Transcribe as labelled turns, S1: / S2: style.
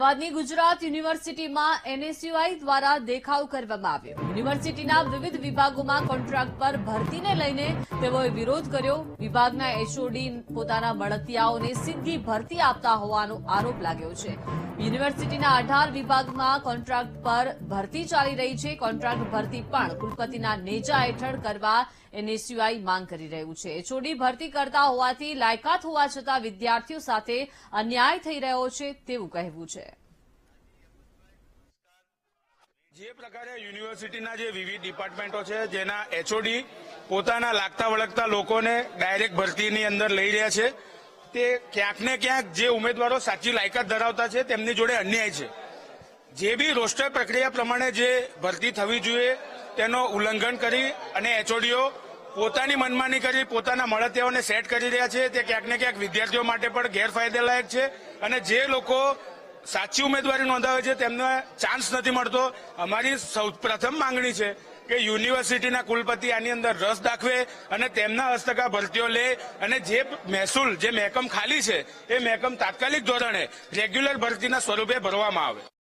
S1: અમદાવાદની ગુજરાત યુનિવર્સિટીમાં એનએસયુઆઈ દ્વારા દેખાવ કરવામાં આવ્યો। યુનિવર્સિટીના વિવિધ વિભાગોમાં કોન્ટ્રાક્ટ પર ભરતીને લઈને તેઓએ વિરોધ કર્યો। વિભાગના એચઓડી પોતાના મળતિયાઓને સીધી ભરતી આપતા હોવાનો આરોપ લાગ્યો છે। યુનિવર્સિટીના 18 વિભાગમાં કોન્ટ્રાક્ટ પર ભરતી ચાલી રહી છે। કોન્ટ્રાક્ટ ભરતી પણ કુલપતિના નેજા હેઠળ કરવા એનએસયુઆઈ માંગ કરી રહ્યું છે। એચઓડી ભરતી કરતા હોવાથી લાયકાત હોવા છતાં વિદ્યાર્થીઓ સાથે અન્યાય થઈ રહ્યો છે તેવું કહેવું છે।
S2: જે પ્રકારે યુનિવર્સિટીના જે વિવિધ ડિપાર્ટમેન્ટો છે જેના એચઓડી પોતાના લાગતા વળગતા લોકોને ડાયરેક્ટ ભરતીની અંદર લઈ રહ્યા છે, તે ક્યાંક ને ક્યાંક જે ઉમેદવારો સાચી લાયકાત ધરાવતા છે તેમની જોડે અન્યાય છે। જે બી રોસ્ટર પ્રક્રિયા પ્રમાણે જે ભરતી થવી જોઈએ તેનો ઉલ્લંઘન કરી અને એચઓડીઓ પોતાની મનમાની કરી પોતાના મળતિયાઓને સેટ કરી રહ્યા છે, તે ક્યાંક ને ક્યાંક વિદ્યાર્થીઓ માટે પણ ગેરફાયદેલાયક છે। અને જે લોકો સાચી ઉમેદવારી નોંધાવે છે તેમને ચાન્સ નથી મળતો। અમારી સૌ પ્રથમ માંગણી છે કે યુનિવર્સિટીના કુલપતિ આની અંદર રસ દાખવે અને તેમના હસ્તકા ભરતીઓ લે અને જે મહેસૂલ જે મહેકમ ખાલી છે એ મહેકમ તાત્કાલિક ધોરણે રેગ્યુલર ભરતીના સ્વરૂપે ભરવામાં આવે।